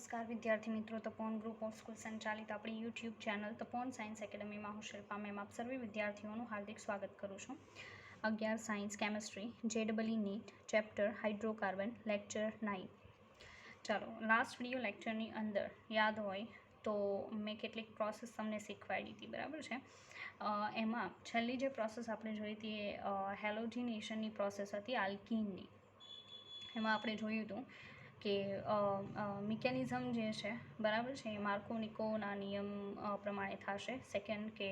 નમસ્કાર વિદ્યાર્થી મિત્રો, તપોન ગ્રુપ ઓફ સ્કૂલ સંચાલિત આપણી યુટ્યુબ ચેનલ તપોન સાયન્સ એકેડમીમાં હું શિલ્પા મેમ આપ સર્વે વિદ્યાર્થીઓનું હાર્દિક સ્વાગત કરું છું. 11 science chemistry JEE NEET chapter hydrocarbon lecture 9. ચાલો, લાસ્ટ વિડીયો લેક્ચરની અંદર યાદ હોય તો મેં કેટલીક પ્રોસેસ તમને શીખવાડી હતી, બરાબર છે. એમાં છેલ્લી જે પ્રોસેસ આપણે જોઈ હતી એ હેલોજિનેશનની પ્રોસેસ હતી, આલ્કીનની. એમાં આપણે જોયું હતું કે મિકેનિઝમ જે છે, બરાબર છે, એ માર્કોનિકોના નિયમ પ્રમાણે થશે. સેકન્ડ કે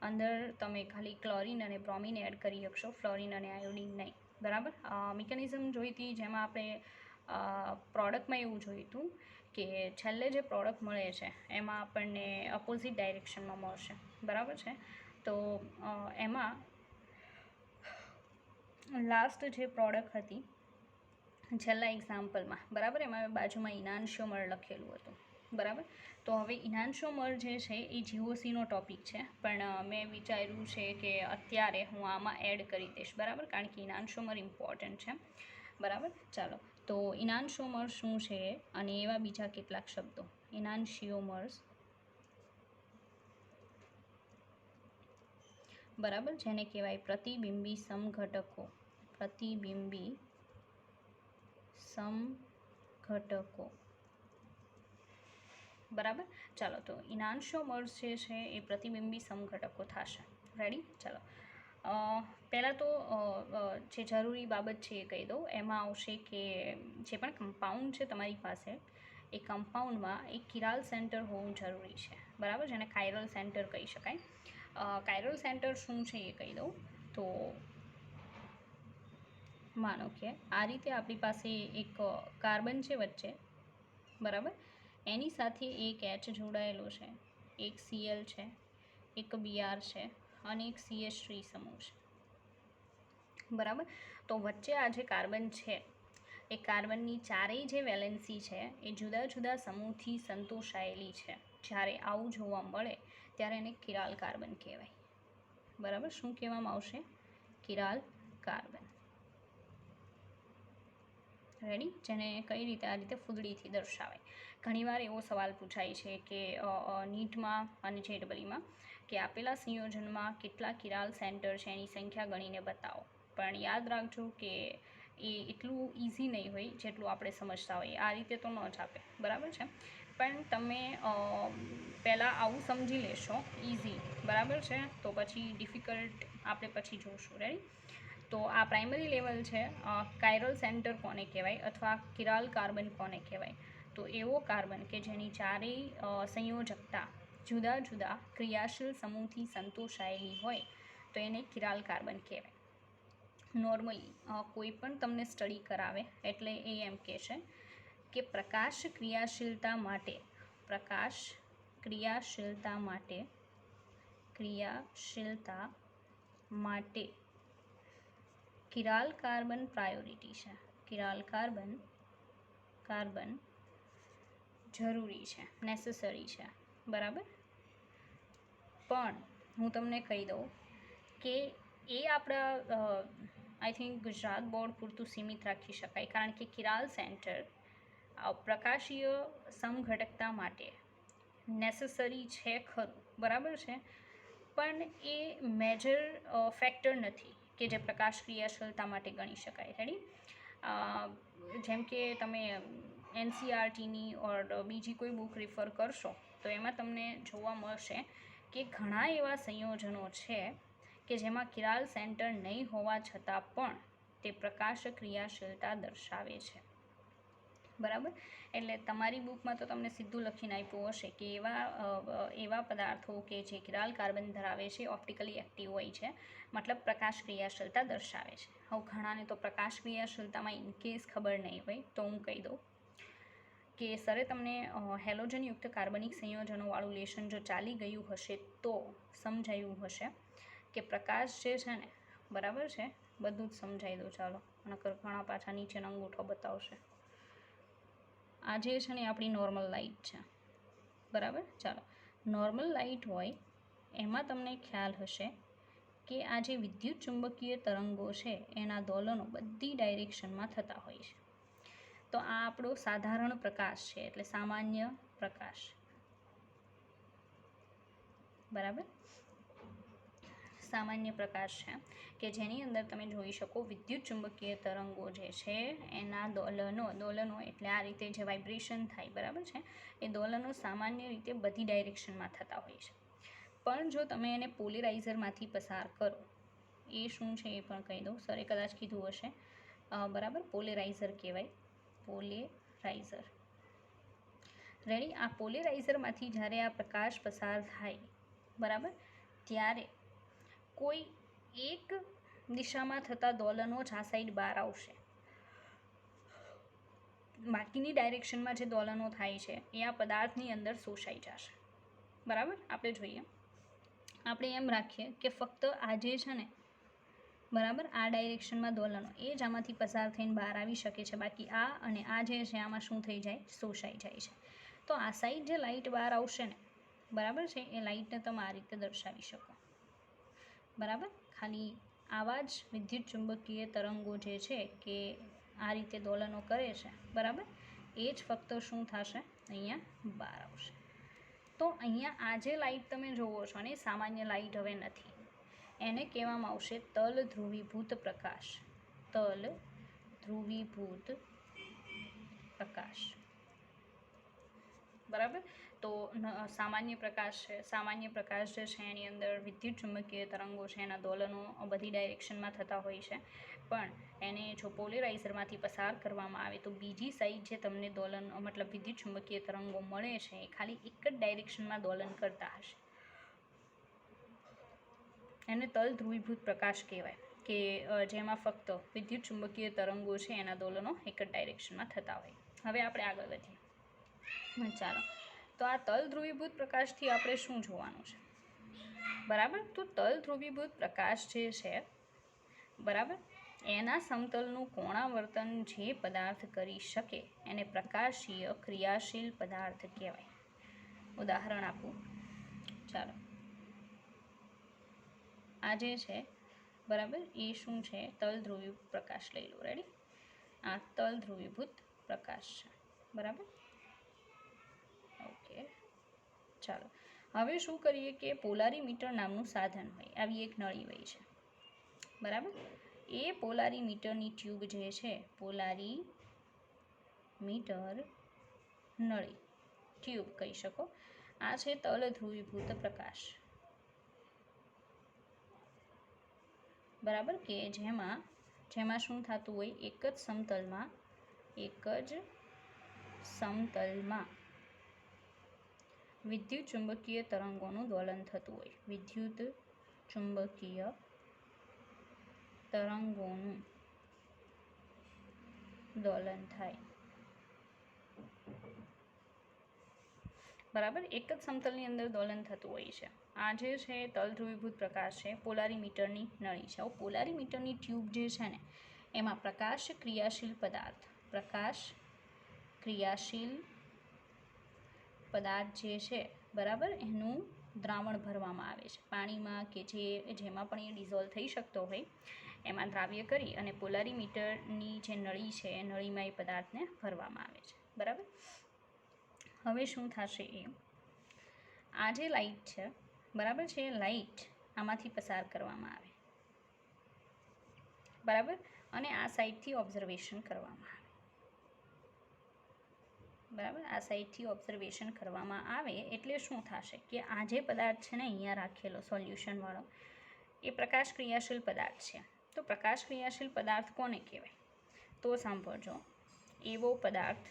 અંદર તમે ખાલી ક્લોરિન અને બ્રોમિન એડ કરી શકશો, ફ્લોરિન અને આયોડિન નહીં, બરાબર. મિકેનિઝમ જોઈ હતી જેમાં આપણે પ્રોડક્ટમાં એવું જોયું હતું કે છેલ્લે જે પ્રોડક્ટ મળે છે એમાં આપણને અપોઝિટ ડાયરેક્શનમાં મળશે, બરાબર છે. તો એમાં લાસ્ટ જે પ્રોડક્ટ હતી છેલ્લા એક્ઝામ્પલમાં, બરાબર, એમાં બાજુમાં ઇનાન્શિયોમર લખેલું હતું, બરાબર. તો હવે ઇનાન્શિયોમર જે છે એ જીઓસીનો ટોપિક છે, પણ મેં વિચાર્યું છે કે અત્યારે હું આમાં એડ કરી દઈશ, બરાબર, કારણ કે ઇનાન્શિયોમર ઇમ્પોર્ટન્ટ છે, બરાબર. ચાલો, તો ઇનાન્શિયોમર શું છે અને એવા બીજા કેટલાક શબ્દો. ઇનાન્શિયોમર્સ, બરાબર, જેને કહેવાય પ્રતિબિંબી સમઘટકો. પ્રતિબિંબી સમઘટકો, બરાબર. ચાલો, તો ઇનાન્શિયોમર્સ જે છે એ પ્રતિબિંબી સમઘટકો થશે. રેડી? ચાલો, પહેલાં તો જે જરૂરી બાબત છે એ કહી દઉં. એમાં આવશે કે જે પણ કમ્પાઉન્ડ છે તમારી પાસે, એ કમ્પાઉન્ડમાં એક કિરાલ સેન્ટર હોવું જરૂરી છે, બરાબર, જેને કાયરલ સેન્ટર કહી શકાય. કાયરલ સેન્ટર શું છે એ કહી દઉં. તો માનો કે આ રીતે આપણી પાસે એક કાર્બન છે વચ્ચે, બરાબર, એની સાથે એક H જોડાયેલો છે, એક Cl છે, એક Br છે અને એક CH3 સમૂહ છે, બરાબર. તો વચ્ચે આ જે કાર્બન છે એ કાર્બનની ચારેય જે વેલેન્સી છે એ જુદા જુદા સમૂહથી સંતોષાયેલી છે. જ્યારે આવું જોવા મળે ત્યારે એને કિરાલ કાર્બન કહેવાય, બરાબર. શું કહેવામાં આવશે? Chiral carbon. રેડી? જેને કઈ રીતે? આ રીતે ફૂદડીથી દર્શાવાય. ઘણીવાર એવો સવાલ પૂછાય છે કે નીટમાં અને JEEમાં કે આપેલા સંયોજનમાં કેટલા કિરાલ સેન્ટર છે એની સંખ્યા ગણીને બતાવો. પણ યાદ રાખજો કે એ એટલું ઇઝી નહીં હોય જેટલું આપણે સમજતા હોઈએ. આ રીતે તો ન જ આપે, બરાબર છે. પણ તમે પહેલાં આવું સમજી લેશો ઇઝી, બરાબર છે, તો પછી ડિફિકલ્ટ આપણે પછી જોઈશું. રેડી? તો આ પ્રાઇમરી લેવલ છે. કાયરલ સેન્ટર કોને કહેવાય અથવા કિરાલ કાર્બન કોને કહેવાય? તો એવો કાર્બન કે જેની ચારેય સંયોજકતા જુદા જુદા ક્રિયાશીલ સમૂહથી સંતોષાયેલી હોય તો એને કિરાલ કાર્બન કહેવાય. નોર્મલી કોઈ પણ તમને સ્ટડી કરાવે એટલે એ એમ કહેશે કે પ્રકાશ ક્રિયાશીલતા માટે કિરાલ કાર્બન પ્રાયોરિટી છે. કિરાલ કાર્બન જરૂરી છે, નેસેસરી છે, બરાબર. પણ હું તમને કહી દઉં કે એ આપણા આઈ થિંક ગુજરાત બોર્ડ પૂરતું સીમિત રાખી શકાય, કારણ કે કિરાલ સેન્ટર પ્રકાશીય સમઘટકતા માટે નેસેસરી છે ખરું, બરાબર છે, પણ એ મેજર ફેક્ટર નથી કે જે પ્રકાશ ક્રિયાશીલતા માટે ગણી શકાય. રેડી? જેમ કે તમે NCERTની ઓર બીજી કોઈ બુક રિફર કરશો તો એમાં તમને જોવા મળશે કે ઘણા એવા સંયોજનો છે કે જેમાં કિરાલ સેન્ટર નહીં હોવા છતાં પણ તે પ્રકાશ ક્રિયાશીલતા દર્શાવે છે, બરાબર. એટલે તમારી બુકમાં તો તમને સીધું લખીને આપ્યું હશે કે એવા પદાર્થો કે જે કિરાલ કાર્બન ધરાવે છે ઓપ્ટિકલી એક્ટિવ હોય છે, મતલબ પ્રકાશ ક્રિયાશીલતા દર્શાવે છે. હવે ઘણાને તો પ્રકાશ ક્રિયાશીલતામાં ઇનકેસ ખબર નહીં હોય તો હું કહી દઉં કે સરે તમને હેલોજનયુક્ત કાર્બનિક સંયોજનોવાળું લેશન જો ચાલી ગયું હશે તો સમજાયું હશે કે પ્રકાશ જે છે ને, બરાબર છે, બધું જ સમજાવી દઉં. ચાલો, નકર ઘણા પાછા નીચેનો અંગૂઠો બતાવશે. આ જે છે ને આપણી નોર્મલ લાઇટ છે, બરાબર. ચાલો, નોર્મલ લાઇટ હોય એમાં તમને ખ્યાલ હશે કે આ જે વિદ્યુત ચુંબકીય તરંગો છે એના દોલનો બધી ડાયરેક્શનમાં થતા હોય છે. તો તો આ આપણો સાધારણ પ્રકાશ છે, એટલે સામાન્ય પ્રકાશ, બરાબર. સામાન્ય પ્રકાશ છે કે જેની અંદર તમે જોઈ શકો વિદ્યુત ચુંબકીય તરંગો જે છે એના દોલનો એટલે આ રીતે જે વાઇબ્રેશન થાય, બરાબર છે, એ દોલનો સામાન્ય રીતે બધી ડાયરેક્શનમાં થતા હોય છે. પણ જો તમે એને પોલેરાઇઝરમાંથી પસાર કરો, એ શું છે એ પણ કહી દઉં, સરે કદાચ કીધું હશે, બરાબર, પોલેરાઇઝર કહેવાય, પોલેરાઇઝર. રેડી. આ પોલેરાઇઝરમાંથી જ્યારે આ પ્રકાશ પસાર થાય, બરાબર, ત્યારે કોઈ એક દિશામાં થતા દોલનો જ આ સાઈડ બહાર આવશે. બાકીની ડાયરેક્શનમાં જે દોલનો થાય છે એ આ પદાર્થની અંદર શોષાઈ જશે, બરાબર. આપણે જોઈએ, આપણે એમ રાખીએ કે ફક્ત આ જે છે ને, બરાબર, આ ડાયરેક્શનમાં દોલનો એ જ આમાંથી પસાર થઈને બહાર આવી શકે છે, બાકી આ અને આ જે છે આમાં શું થઈ જાય, શોષાઈ જાય છે. તો આ સાઈડ જે લાઇટ બહાર આવશે ને, બરાબર છે, એ લાઇટને તમે આ રીતે દર્શાવી શકો, બરાબર. ખાલી આવા જ વિદ્યુત ચુંબકીય તરંગો જે છે કે આ રીતે દોલનો કરે છે, બરાબર, એ જ ફક્ત શું થશે, અહીંયા બહાર આવશે. તો અહીંયા આ જે લાઇટ તમે જોવો છો ને, સામાન્ય લાઇટ હવે નથી, એને કહેવામાં આવશે તલ ધ્રુવીભૂત પ્રકાશ, તલ ધ્રુવીભૂત પ્રકાશ, બરાબર. તો સામાન્ય પ્રકાશ છે, સામાન્ય પ્રકાશ જે છે એની અંદર વિદ્યુત ચુંબકીય તરંગો છે, એના દોલનો બધી ડાયરેક્શનમાં થતા હોય છે, પણ એને જો પોલેરાઇઝરમાંથી પસાર કરવામાં આવે તો બીજી સાઈડ જે તમને દોલન મતલબ વિદ્યુત ચુંબકીય તરંગો મળે છે એ ખાલી એક જ ડાયરેક્શનમાં દોલન કરતા હશે. એને તલ ધ્રુવીભૂત પ્રકાશ કહેવાય, કે જેમાં ફક્ત વિદ્યુત ચુંબકીય તરંગો છે એના દોલનો એક જ ડાયરેક્શનમાં થતા હોય. હવે આપણે આગળ વધીએ. ચાલો, તો આ તલ ધ્રુવીભૂત પ્રકાશથી આપણે શું જોવાનું છે, બરાબર. તો તલ ધ્રુવીભૂત પ્રકાશ જે છે, બરાબર, એના સમતલનું કોણાવર્તન જે પદાર્થ કરી શકે એને પ્રકાશીય ક્રિયાશીલ પદાર્થ કહેવાય. ઉદાહરણ આપું, ચાલો, આ જે છે, બરાબર, એ શું છે, તલ ધ્રુવીભૂત પ્રકાશ લઈ લો. રેડી. આ તલ ધ્રુવીભૂત પ્રકાશ છે, બરાબર. ઓકે, ચાલો. હવે શું કરીએ કે પોલારીમીટર નામનું સાધન હોય, આવી એક નળી હોય છે, બરાબર. એ પોલારીમીટરની ટ્યુબ જે છે, પોલારીમીટર નળી, ટ્યુબ કહી શકો, આ છે તલ ધ્રુવીભૂત પ્રકાશ, બરાબર, કે જેમાં શું થતું હોય, એક જ સમતલમાં વિદ્યુત ચુંબકીય તરંગોનું દોલન થતું હોય, વિદ્યુત ચુંબકીય તરંગોનું દોલન થાય, બરાબર. એક જ સમતલની અંદર દોલન થતું હોય છે. આ જે છે તલ ધ્રુવીભૂત પ્રકાશ છે, પોલારીમીટરની નળી છે. પોલારીમીટરની ટ્યુબ જે છે ને, એમાં પ્રકાશ ક્રિયાશીલ પદાર્થ જે છે, બરાબર, એનું દ્રાવણ ભરવામાં આવે છે પાણીમાં, કે જેમાં પણ એ ડિઝોલ્વ થઈ શકતો હોય એમાં દ્રાવ્ય કરી અને પોલારીમીટરની જે નળી છે એ નળીમાં એ પદાર્થને ભરવામાં આવે છે, બરાબર. હવે શું થશે, આ જે લાઇટ છે, બરાબર છે, લાઇટ આમાંથી પસાર કરવામાં આવે, બરાબર, અને આ સાઈડથી ઓબ્ઝર્વેશન કરવામાં આવે, બરાબર. આ સાઈડથી ઓબ્ઝર્વેશન કરવામાં આવે એટલે શું થશે કે આ જે પદાર્થ છે ને અહીંયા રાખેલો સોલ્યુશનવાળો, એ પ્રકાશ ક્રિયાશીલ પદાર્થ છે. તો પ્રકાશ ક્રિયાશીલ પદાર્થ કોને કહેવાય, તો સાંભળજો, એવો પદાર્થ,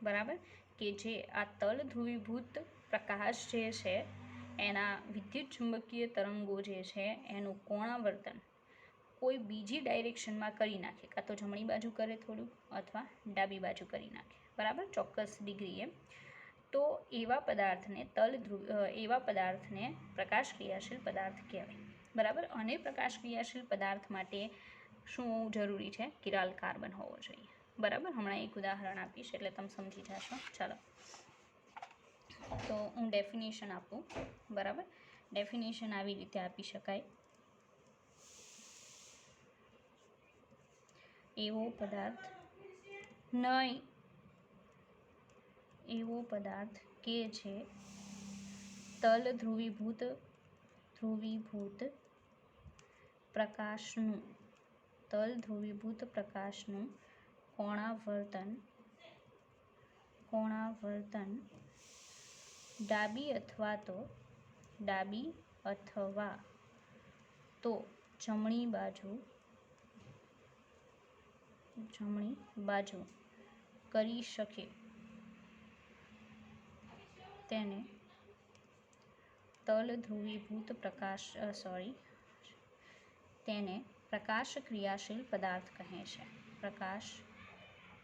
બરાબર, કે જે આ તલ ધ્રુવીભૂત પ્રકાશ જે છે એના વિદ્યુત ચુંબકીય તરંગો જે છે એનું કોણાવર્તન કોઈ બીજી ડાયરેક્શનમાં કરી નાખે, કાં તો જમણી બાજુ કરે થોડું, અથવા ડાબી બાજુ કરી નાખે, બરાબર, ચોક્કસ ડિગ્રીએ. તો એવા પદાર્થને પ્રકાશ ક્રિયાશીલ પદાર્થ કહેવાય, બરાબર. અને પ્રકાશ ક્રિયાશીલ પદાર્થ માટે શું જરૂરી છે, કિરાલ કાર્બન હોવો જોઈએ, બરાબર. હમણાં એક ઉદાહરણ આપીશ એટલે તમે સમજી જશો. ચાલો, તો હું ડેફિનેશન આપું, બરાબર. ડેફિનેશન આવી રીતે આપી શકાય, એવો પદાર્થ નહીં એવો પદાર્થ કે જે તલ ધ્રુવીભૂત પ્રકાશનું કોણાવર્તન ડાબી અથવા તો જમણી બાજુ કરી શકે તેને પ્રકાશ ક્રિયાશીલ પદાર્થ કહે છે. પ્રકાશ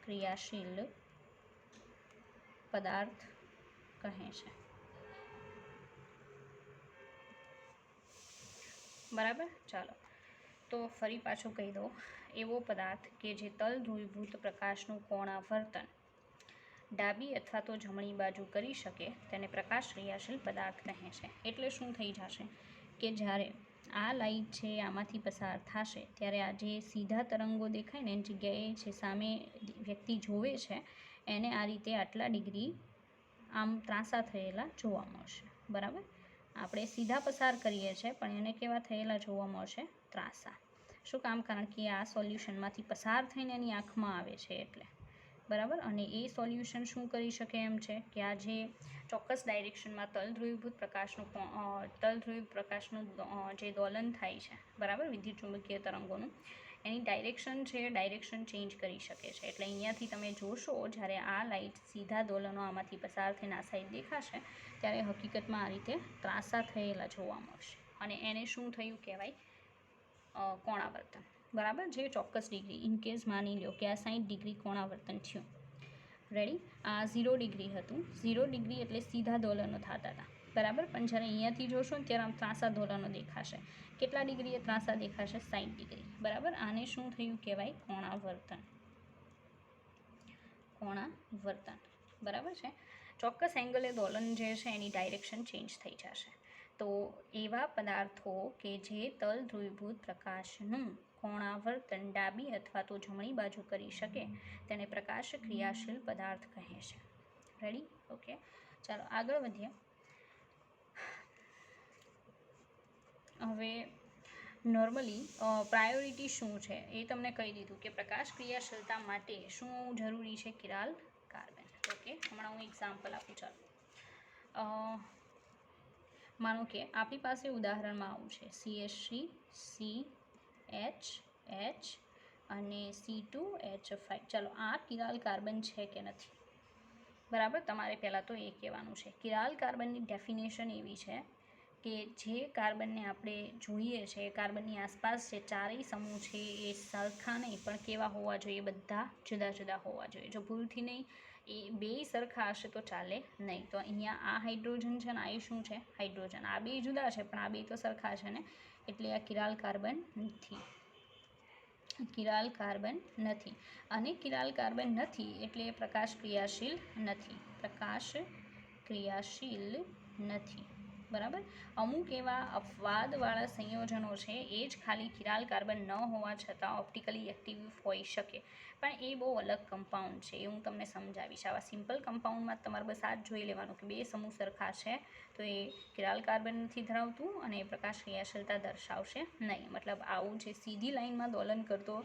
ક્રિયાશીલ પદાર્થ કહે છે. બરાબર. ચાલો તો ફરી પાછું કહી દો. એવો પદાર્થ કે જે તલ ધ્રુવીભૂત પ્રકાશનું કોણાવર્તન ડાબી અથવા તો જમણી બાજુ કરી શકે તેને પ્રકાશ ક્રિયાશીલ પદાર્થ કહે છે. એટલે શું થઈ જશે કે જ્યારે આ લાઇટ છે આમાંથી પસાર થશે ત્યારે આ જે સીધા તરંગો દેખાય ને એની જગ્યાએ છે સામે વ્યક્તિ જોવે છે એને આ રીતે આટલા ડિગ્રી આમ ત્રાંસા થયેલા જોવા મળશે. બરાબર. આપણે સીધા પસાર કરીએ છીએ પણ એને કેવા થયેલા જોવા મળશે? ત્રાંસા. શું કામ? કારણ કે આ સોલ્યુશનમાંથી પસાર થઈને એની આંખમાં આવે છે એટલે. બરાબર. અને એ સોલ્યુશન શું કરી શકે એમ છે કે આ જે ચોક્કસ ડાયરેક્શનમાં તલ ધ્રુવીભૂત પ્રકાશનું જે દોલન થાય છે, બરાબર, વિદ્યુત ચુંબકીય તરંગોનું, એની ડાયરેક્શન ચેન્જ કરી શકે છે. એટલે અહીંયાથી તમે જોશો જ્યારે આ લાઇટ સીધા દોલનો આમાંથી પસાર થઈને આ સાઈડ દેખાશે ત્યારે હકીકતમાં આ રીતે ત્રાંસા થયેલા જોવા મળશે અને એને શું થયું કહેવાય? કોણાવર્તન. બરાબર. જે ચોક્કસ ડિગ્રી ઇનકેસ માની લો કે આ 60 ડિગ્રી કોણાવર્તન થયું. રેડી. આ 0 ડિગ્રી હતું. 0 ડિગ્રી એટલે સીધા દોલનો થતા હતા. બરાબર. પણ જ્યારે અહીંયાથી જોશો ને ત્યારે આમ ત્રાંસા દોલનો દેખાશે. કેટલા ડિગ્રીએ ત્રાંસા દેખાશે? 60 ડિગ્રી. બરાબર. આને શું થયું કહેવાય? કોણાવર્તન. બરાબર છે. ચોક્કસ એંગલે દોલન જે છે એની ડાયરેક્શન ચેન્જ થઈ જશે. તો એવા પદાર્થો કે જે તલ ધ્રુવીભૂત પ્રકાશનું કોણાવર્તન ડાબી અથવા તો જમણી બાજુ કરી શકે તેને પ્રકાશ ક્રિયાશીલ પદાર્થ કહે છે. રેડી? ઓકે. ચાલો આગળ વધીએ. હવે નોર્મલી પ્રાયોરિટી શું છે એ તમને કહી દીધું કે પ્રકાશ ક્રિયાશીલતા માટે શું જરૂરી છે? Chiral carbon. ઓકે. હમણાં હું એક્ઝામ્પલ આપું. ચાલો માનો કે આપણી પાસે ઉદાહરણમાં આવું છે CH3CH અને C2H5. ચાલો આ કિરાલ કાર્બન છે કે નથી? બરાબર. તમારે પહેલાં તો એ કહેવાનું છે. કિરાલ કાર્બનની ડેફિનેશન એવી છે કે જે કાર્બનને આપણે જોઈએ છે કાર્બનની આસપાસ જે ચારેય સમૂહ છે એ સરખા નહીં પણ કેવા હોવા જોઈએ? બધા જુદા જુદા હોવા જોઈએ. જો ભૂલથી નહીં એ બેય સરખા હશે તો ચાલે નહીં. તો અહીંયા આ હાઇડ્રોજન છે ને આ શું છે? હાઇડ્રોજન. આ બે જુદા છે પણ આ બે તો સરખા છે ને, એટલે આ કિરાલ કાર્બન નથી. અને કિરાલ કાર્બન નથી એટલે પ્રકાશ ક્રિયાશીલ નથી. બરાબર. અમુક એવા અપવાદવાળા સંયોજનો છે એ જ ખાલી કિરાલ કાર્બન ન હોવા છતાં ઓપ્ટિકલી એક્ટિવ હોઈ શકે, પણ એ બહુ અલગ કમ્પાઉન્ડ છે. એ હું તમને સમજાવીશ. આવા સિમ્પલ કમ્પાઉન્ડમાં તમારે બસ આ જ જોઈ લેવાનું કે બે સમૂહ સરખા છે તો એ કિરાલ કાર્બન નથી ધરાવતું અને એ પ્રકાશ ક્રિયાશીલતા દર્શાવશે નહીં. મતલબ આવું જે સીધી લાઇનમાં દોલન કરતો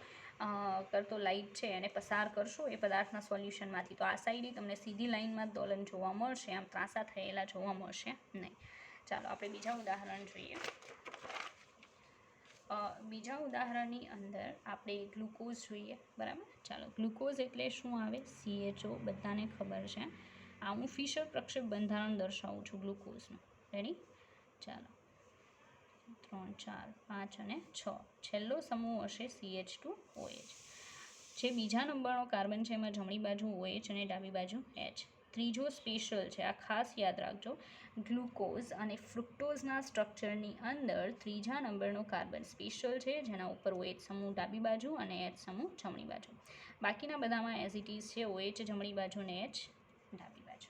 લાઇટ છે એને પસાર કરશો એ પદાર્થના સોલ્યુશનમાંથી તો આ સાઈડે તમને સીધી લાઇનમાં દોલન જોવા મળશે, આમ ત્રાંસા થયેલા જોવા મળશે નહીં. ચાલો આપણે બીજા ઉદાહરણ જોઈએ. બીજા ઉદાહરણની અંદર આપણે ગ્લુકોઝ જોઈએ. બરાબર. ચાલો ગ્લુકોઝ એટલે શું આવે? CHO. બધાને ખબર છે. આ હું ફિશર પ્રક્ષેપ બંધારણ દર્શાવું છું ગ્લુકોઝનું. રેડી? ચાલો 3, 4, 5 અને 6. છેલ્લો સમૂહ હશે CH2OH. જે બીજા નંબરનો કાર્બન છે એમાં જમણી બાજુ OH અને ડાબી બાજુ H. ત્રીજો સ્પેશિયલ છે, આ ખાસ યાદ રાખજો. ગ્લુકોઝ અને ફ્રુક્ટોઝના સ્ટ્રક્ચરની અંદર ત્રીજા નંબરનો કાર્બન સ્પેશિયલ છે જેના ઉપર OH સમૂહ ડાબી બાજુ અને H સમૂહ જમણી બાજુ. બાકીના બધામાં એઝ ઇટ ઇઝ છે, OH જમણી બાજુ અને H ડાબી બાજુ.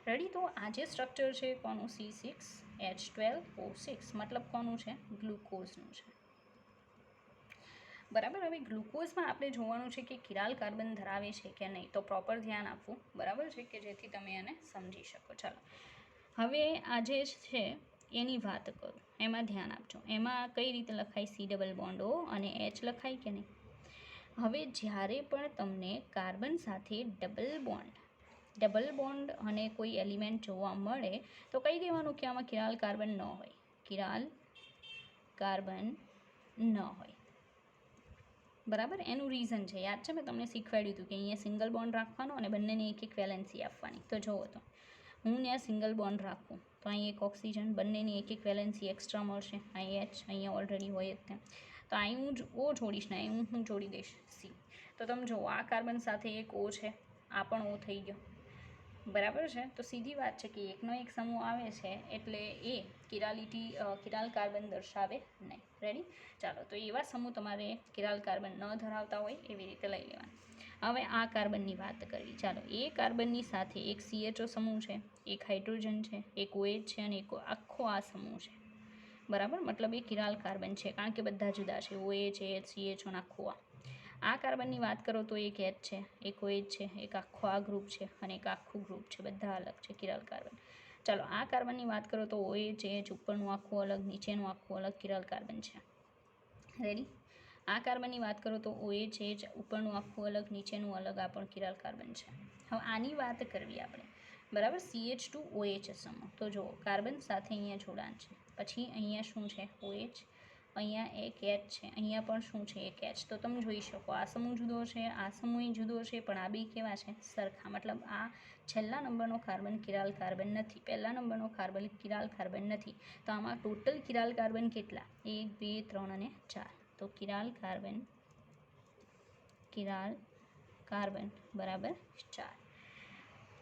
રેડી? તો આ જે સ્ટ્રક્ચર છે કોનું? C6H12O6. મતલબ કોનું છે? ગ્લુકોઝનું છે. બરાબર. હવે ગ્લુકોઝમાં આપણે જોવાનું છે કે કિરાલ કાર્બન ધરાવે છે કે નહીં, તો પ્રોપર ધ્યાન આપવું બરાબર છે, કે જેથી તમે એને સમજી શકો. ચાલો હવે આ જે છે એની વાત કરું, એમાં ધ્યાન આપજો. એમાં કઈ રીતે લખાય, સી ડબલ બોન્ડ ઓ અને એચ લખાય કે નહીં. હવે જ્યારે પણ તમને કાર્બન સાથે ડબલ બોન્ડ અને કોઈ એલિમેન્ટ જોવા મળે તો કહી દેવાનું કે આમાં કિરાલ કાર્બન ન હોય, કિરાલ કાર્બન ન હોય. બરાબર. એનું રીઝન છે, યાદ છે, મેં તમને શીખવાડ્યું હતું કે અહીંયા સિંગલ બોન્ડ રાખવાનો અને બંનેને એક એક વેલેન્સી આપવાની. તો જુઓ, તો હું ત્યાં સિંગલ બોન્ડ રાખું તો અહીં એક ઓક્સિજન, બંનેની એક એક વેલેન્સી એક્સ્ટ્રા મળશે. અહીં એચ અહીંયા ઓલરેડી હોય જ ત્યાં, તો અહીં હું ઓ જોડીશ ને અહીં હું જોડી દઈશ સી. તો તમે જુઓ, આ કાર્બન સાથે એક ઓ છે, આ પણ ઓ થઈ ગયો. બરાબર છે. તો સીધી વાત છે કે એકનો એક સમૂહ આવે છે એટલે એ કિરાલ કાર્બન દર્શાવે નહીં. રેડી. ચાલો, તો એવા સમૂહ તમારે કિરાલ કાર્બન ન ધરાવતા હોય એવી રીતે લઈ લેવાના. હવે આ કાર્બનની વાત કરવી. ચાલો, એ કાર્બનની સાથે એક CHO સમૂહ છે, એક હાઇડ્રોજન છે, એક OH છે અને એક આખો આ સમૂહ છે. બરાબર. મતલબ એ કિરાલ કાર્બન છે, કારણ કે બધા જુદા છે, OH, CHO અને આખું આ કાર્બનની વાત કરો તો એક H છે, એક OH છે, એક આખો આ ગ્રુપ છે અને એક આખું ગ્રુપ છે, બધા અલગ છે કિરાલ કાર્બન. ચાલો, આ કાર્બનની વાત કરો તો OH, ઉપરનું આખું અલગ, નીચેનું આખું અલગ કિરાલ કાર્બન છે. રેડી. આ કાર્બનની વાત કરો તો OH, ઉપરનું આખું અલગ, નીચેનું અલગ, આ પણ કિરાલ કાર્બન છે. હવે આની વાત કરવી આપણે. બરાબર. CH2OH સમૂહ. તો જુઓ, કાર્બન સાથે અહીંયા જોડાણ છે, પછી અહીંયા શું છે, OH, અહીંયા એક H છે, અહીંયા પણ શું છે, એક H. તો તમે જોઈ શકો આ સમૂહ જુદો છે, આ સમૂહ જુદો છે, પણ આ બે કેવા છે, સરખા. મતલબ આ છેલ્લા નંબરનો કાર્બન કિરાલ કાર્બન નથી, પહેલા નંબરનો કાર્બન કિરાલ કાર્બન નથી. તો આમાં ટોટલ કિરાલ કાર્બન કેટલા, 1, 2, 3 અને 4. તો કિરાલ કાર્બન બરાબર 4.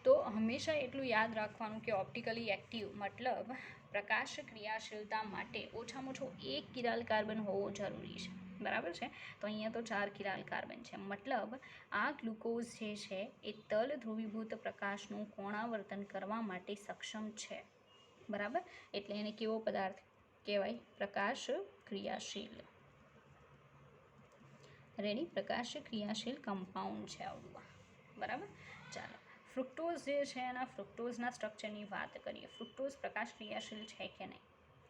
તો હંમેશા એટલું યાદ રાખવાનું કે ઓપ્ટિકલી એક્ટિવ મતલબ પ્રકાશ ક્રિયાશીલતા માટે ઓછામાં ઓછો એક કિરાલ કાર્બન હોવો જરૂરી છે. બરાબર છે. તો અહીંયા તો 4 કિરાલ કાર્બન છે, મતલબ આ ગ્લુકોઝ જે છે એ તલ ધ્રુવીભૂત પ્રકાશનું કોણાવર્તન કરવા માટે સક્ષમ છે. બરાબર. એટલે એને કેવો પદાર્થ કહેવાય, પ્રકાશ ક્રિયાશીલ. રેડી. પ્રકાશ ક્રિયાશીલ કમ્પાઉન્ડ છે આવડું. બરાબર. ચાલો, ફ્રુક્ટોઝ જે છે એના ફ્રુક્ટોઝના સ્ટ્રક્ચરની વાત કરીએ. ફ્રુક્ટોઝ પ્રકાશ ક્રિયાશીલ છે કે નહીં.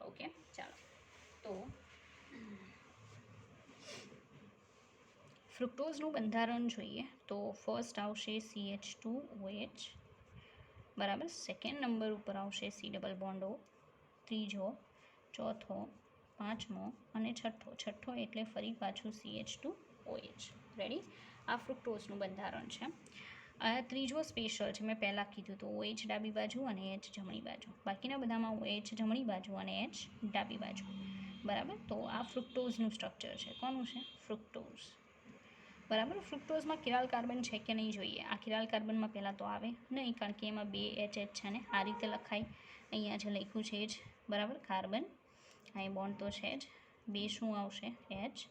ઓકે. ચાલો, તો ફ્રુક્ટોઝનું બંધારણ જોઈએ તો ફર્સ્ટ આવશે CH2OH. બરાબર. સેકન્ડ નંબર ઉપર આવશે C ડબલ બોન્ડ O, ત્રીજો, ચોથો, પાંચમો અને છઠ્ઠો એટલે ફરી પાછું CH2OH. રેડી. આ ફ્રુક્ટોઝનું બંધારણ છે. આ ત્રીજો સ્પેશિયલ છે, મેં પહેલાં કીધું તો OH ડાબી બાજુ અને H જમણી બાજુ. બાકીના બધામાં OH જમણી બાજુ અને H ડાબી બાજુ. બરાબર. તો આ ફ્રુક્ટોઝનું સ્ટ્રક્ચર છે. કોનું છે, ફ્રુક્ટોઝ. બરાબર. ફ્રુક્ટોઝમાં કિરાલ કાર્બન છે કે નહીં જોઈએ. આ કિરાલ કાર્બનમાં પહેલાં તો આવે નહીં, કારણ કે એમાં 2 H છે ને આ રીતે લખાય. અહીંયા જે લખ્યું છે જ. બરાબર. કાર્બન, અહીં બોન્ડ તો છે જ. 2 શું આવશે, H,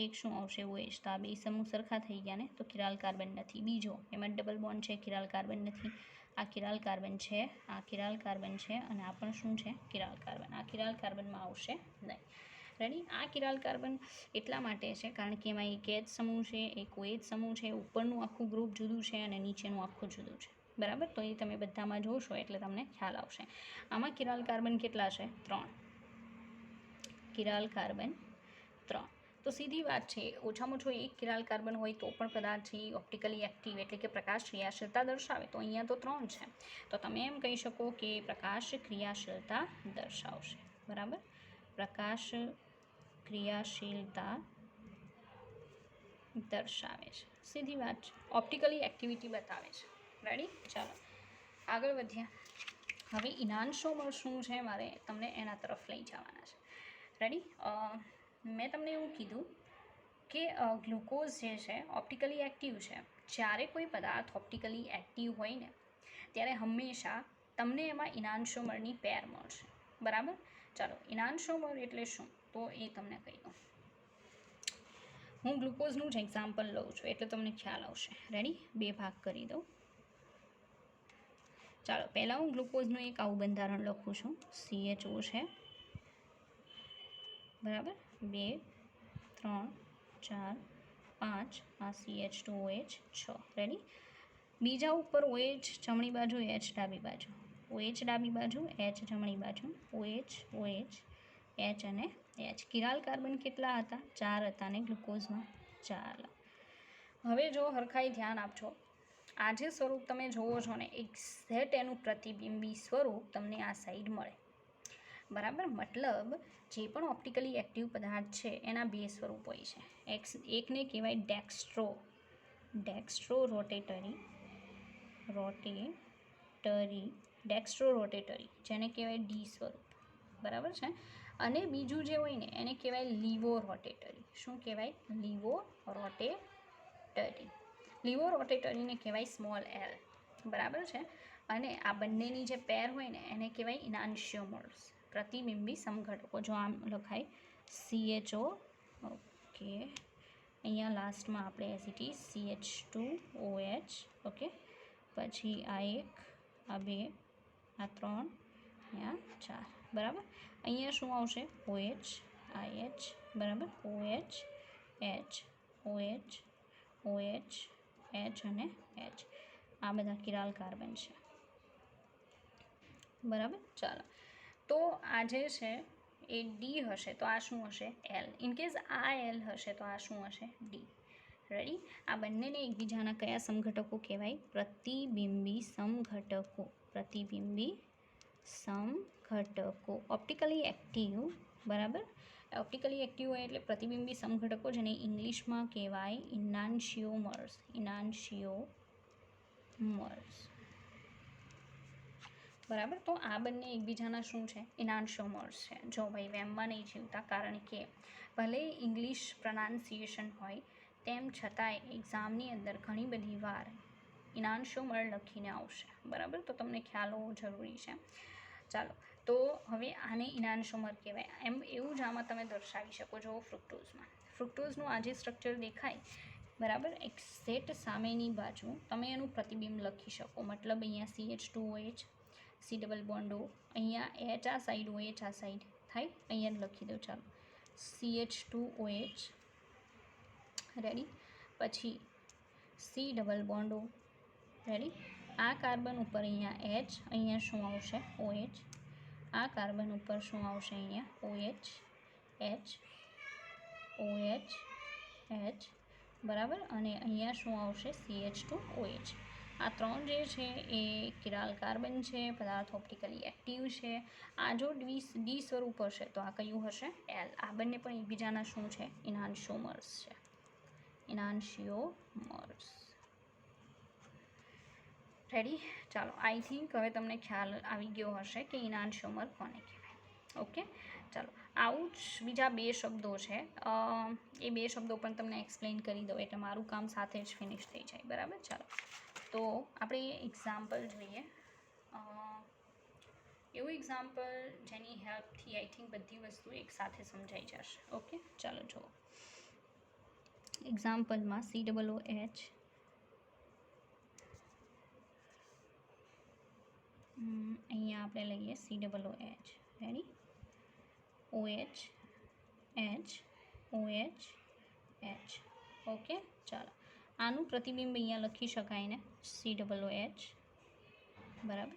એક શું આવશે, OH. તો આ બે સમૂહ સરખા થઈ ગયા ને, તો કિરાલ કાર્બન નથી. બીજો, એમાં ડબલ બોન્ડ છે, કિરાલ કાર્બન નથી. આ કિરાલ કાર્બન છે, આ કિરાલ કાર્બન છે અને આ પણ શું છે, કિરાલ કાર્બન. આ કિરાલ કાર્બનમાં આવશે નહીં. રેડી. આ કિરાલ કાર્બન એટલા માટે છે કારણ કે એમાં એક H સમૂહ છે, એક OH સમૂહ છે, ઉપરનું આખું ગ્રુપ જુદું છે અને નીચેનું આખું જુદું છે. બરાબર. તો એ તમે બધામાં જોશો એટલે તમને ખ્યાલ આવશે. આમાં કિરાલ કાર્બન કેટલા છે, 3. Chiral carbon 3. તો સીધી વાત છે, ઓછામાં ઓછો એક કિરાલ કાર્બન હોય તો પણ પદાર્થ છે ઓપ્ટિકલી એક્ટિવ એટલે કે પ્રકાશ ક્રિયાશીલતા દર્શાવે. તો અહીંયા તો 3 છે, તો તમે એમ કહી શકો કે પ્રકાશ ક્રિયાશીલતા દર્શાવશે. બરાબર. પ્રકાશ ક્રિયાશીલતા દર્શાવે છે. સીધી વાત છે, ઓપ્ટિકલી એક્ટિવિટી બતાવે છે. રેડી. ચાલો, આગળ વધ્યા. હવે ઇનાન્શોમર શું છે, મારે તમને એના તરફ લઈ જવાના છે. રેડી. મેં તમને એવું કીધું કે ગ્લુકોઝ જે છે ઓપ્ટિકલી એક્ટિવ છે. જ્યારે કોઈ પદાર્થ ઓપ્ટિકલી એક્ટિવ હોય ને ત્યારે હંમેશા તમને એમાં ઇનાન્શોમરની પેર મળશે. બરાબર. ચાલો, ઇનાન્શોમર એટલે શું, તો એ તમને કહી દઉં. હું ગ્લુકોઝનું જ એક્ઝામ્પલ લઉં છું એટલે તમને ખ્યાલ આવશે. રેડી. 2 ભાગ કરી દઉં. ચાલો, પહેલાં હું ગ્લુકોઝનું એક આવું બંધારણ લખું છું. CHO છે. બરાબર. 2, 3, 4 5 આ CH2OH 6 રેડી. બીજા ઉપર OH જમણી બાજુ, H ડાબી બાજુ, OH ડાબી બાજુ, H જમણી બાજુ, OH H અને H. કિરાલ કાર્બન કેટલા હતા? 4 હતા અને ગ્લુકોઝમાં 4. હવે જો હરખાઈ ધ્યાન આપજો, આ જે સ્વરૂપ તમે જોવો છો ને એક્ઝેક્ટ એનું પ્રતિબિંબી સ્વરૂપ તમને આ સાઈડ મળે, બરાબર. મતલબ જે પણ ઓપ્ટિકલી એક્ટિવ પદાર્થ છે એના બે સ્વરૂપ હોય છે. એકને કહેવાય ડેક્સ્ટ્રો રોટેટરી, જેને કહેવાય ડી સ્વરૂપ, બરાબર છે. અને બીજું જે હોય ને એને કહેવાય લીવો રોટેટરી. શું કહેવાય? લીવો રોટેટરીને કહેવાય સ્મોલ એલ, બરાબર છે. અને આ બંનેની જે પેર હોય ને એને કહેવાય ઇનાન્શિયોમર્સ, પ્રતિબિંબી સમઘટકો. જો આમ લખાય CHO, ઓકે, અહીંયા લાસ્ટમાં આપણે એસિટી CH2OH, ઓકે, પછી આ 1, આ 2, આ 3, અહીંયા 4, બરાબર. અહીંયા શું આવશે? OH, આ H, બરાબર, OH, H, OH, OH, H અને H. આ બધા કિરાલ કાર્બન છે, બરાબર. ચાલો, તો આ જે છે એ ડી હશે તો આ શું હશે? એલ. ઇનકેસ આ એલ હશે તો આ શું હશે? ડી. રેડી. આ બંનેને એકબીજાના કયા સમઘટકો કહેવાય? પ્રતિબિંબી સમઘટકો. ઓપ્ટિકલી એક્ટિવ, બરાબર. ઓપ્ટિકલી એક્ટિવ હોય એટલે પ્રતિબિંબી સમઘટકો, જેને ઇંગ્લિશમાં કહેવાય ઇનાન્શિયોમર્સ. બરાબર. તો આ બંને એકબીજાના શું છે? ઇનાન્શિયોમર્સ છે. જો ભાઈ વેમમાં નહીં જીવતા, કારણ કે ભલે ઇંગ્લિશ પ્રોનાઉન્સિએશન હોય તેમ છતાંય એક્ઝામની અંદર ઘણી બધી વાર ઇનાન્શિયોમર લખીને આવશે, બરાબર. તો તમને ખ્યાલ હોવો જરૂરી છે. ચાલો, તો હવે આને ઇનાન્શિયોમર કહેવાય. એવું જ આમાં તમે દર્શાવી શકો છો ફ્રુક્ટોઝનું આ જે સ્ટ્રક્ચર દેખાય, બરાબર, એક્ઝેક્ટ સામેની બાજુ તમે એનું પ્રતિબિંબ લખી શકો. મતલબ અહીંયા CH2OH, C ડબલ બોન્ડો, અહીંયા H આ સાઈડ, OH આ સાઈડ થાય, અહીંયા જ લખી દો. ચાલો, CH2OH, રેડી. પછી C ડબલ બોન્ડો, રેડી. આ કાર્બન ઉપર અહીંયા H, અહીંયા શું આવશે? OH. આ કાર્બન ઉપર શું આવશે? અહીંયા OH, H, OH, H, બરાબર. અને અહીંયા શું આવશે? CH2OH. આ 3 જે છે એ કિરાલ કાર્બન છે, પદાર્થ ઓપ્ટિકલી એક્ટિવ છે. આ જો ડી સ્વરૂપ હશે તો આ કયું હશે? એલ. આ બંને પણ એકબીજાના શું છે? ઇનાન્શિયોમર્સ છે. રેડી. ચાલો, આઈ થિંક હવે તમને ખ્યાલ આવી ગયો હશે કે ઇનાન્શિયોમર કોને કહેવાય. ઓકે, ચાલો. આવું જ બીજા 2 શબ્દો છે, એ 2 શબ્દો પણ તમને એક્સપ્લેન કરી દઉં એટલે મારું કામ સાથે જ ફિનિશ થઈ જાય, બરાબર. ચાલો, તો આપણે એક્ઝામ્પલ જોઈએ, એવું એક્ઝામ્પલ જેની હેલ્પથી આઈ થિંક બધી વસ્તુ એકસાથે સમજાઈ જશે. ઓકે, ચાલો જુઓ. એક્ઝામ્પલમાં COOH, અહીંયા આપણે લઈએ COOH, ready. OH, H, OH, H, okay. ચાલો, આનું પ્રતિબિંબ અહીંયા લખી શકાય ને, COOH, બરાબર.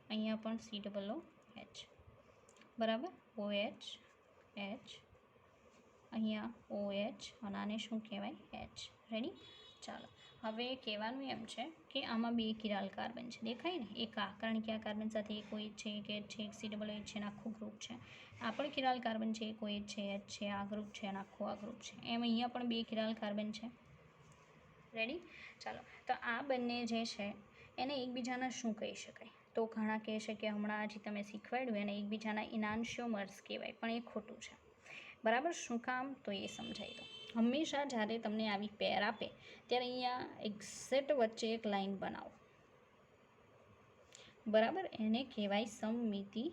અહીંયા પણ COOH, બરાબર. OH, H, અહીંયા OH અને આને શું કહેવાય? H, ready. ચાલો, હવે કહેવાનું એમ છે કે આમાં 2 કિરાલ કાર્બન છે, દેખાય ને? એક આ, કારણ કે આ કાર્બન સાથે એક OH છે, એક H છે, એક COOH છે, આખું ગ્રુપ છે. આ પણ કિરાલ કાર્બન છે, એક OH છે, H છે, આ ગ્રુપ છે અને આખું આ ગ્રુપ છે. એમ અહીંયા પણ 2 કિરાલ કાર્બન છે, રેડી. ચાલો, તો આ બંને જે છે એને એકબીજાના શું કહી શકાય? તો ઘણા કહે છે કે હમણાં હજી તમે શીખવાડ્યું એને એકબીજાના ઇનાન્શિયોમર્સ કહેવાય, પણ એ ખોટું છે, બરાબર. શું કામ? તો એ સમજાવી દો. હંમેશા જ્યારે તમને આવી પેર આપે ત્યારે અહીંયા એક્ઝેક્ટ વચ્ચે એક લાઈન બનાવો, બરાબર. એને કહેવાય સમમિતિ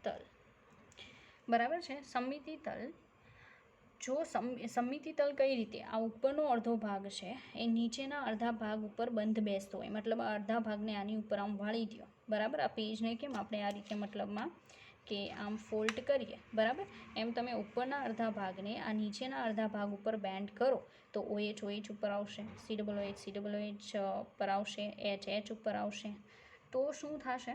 તલ, બરાબર છે. સમમિતિ તલ. જો સમમિતિ તલ કઈ રીતે? આ ઉપરનો અડધો ભાગ છે એ નીચેના અડધા ભાગ ઉપર બંધ બેસતો હોય, મતલબ અડધા ભાગને આની ઉપર આમ વાળી દો, બરાબર. આ પેજને કેમ આપણે આ રીતે મતલબમાં કે આમ ફોલ્ડ કરીએ, બરાબર, એમ તમે ઉપરના અડધા ભાગને આ નીચેના અડધા ભાગ ઉપર બેન્ડ કરો તો OH ઉપર આવશે, COOH ઉપર આવશે, H ઉપર આવશે. તો શું થશે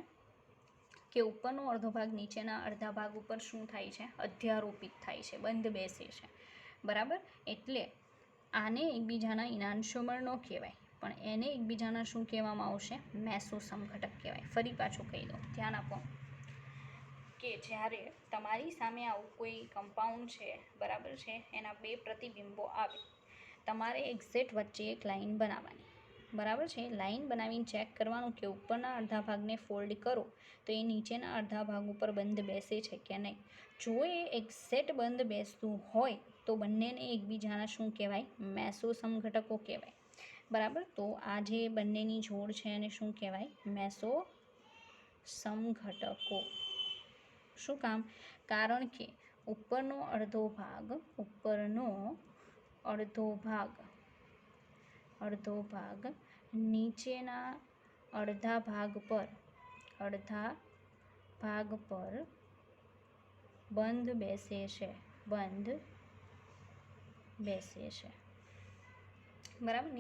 કે ઉપરનો અડધો ભાગ નીચેના અડધા ભાગ ઉપર શું થાય છે, અધ્યારોપિત થાય છે, બંધ બેસે છે, બરાબર. એટલે આને એકબીજાના ઇનાન્સ્યોમર ન કહેવાય, પણ એને એકબીજાના શું કહેવામાં આવશે, મેસોસમ ઘટક કહેવાય. ફરી પાછું કહી દો, ધ્યાન આપો કે જ્યારે તમારી સામે આવું કોઈ કમ્પાઉન્ડ છે, બરાબર છે, એના બે પ્રતિબિંબો આવે, તમારે એક્ઝેક્ટ વચ્ચે એક લાઈન બનાવવાની, બરાબર છે. લાઈન બનાવીને ચેક કરવાનું કે ઉપરના અડધા ભાગને ફોલ્ડ કરો તો એ નીચેના અડધા ભાગ ઉપર બંધ બેસે છે કે નહીં. જો એ એક્ઝેક્ટ બંધ બેસતું હોય તો બંનેને એકબીજાના શું કહેવાય, મેસોસમ ઘટકો કહેવાય, બરાબર. તો આ જે બંનેની જોડ છે એને શું કહેવાય, મેસોસમ ઘટકો. શું કામ, કારણ કે ઉપરનો અડધો ભાગ નીચેના અડધા ભાગ પર બંધ બેસે છે, બરાબર.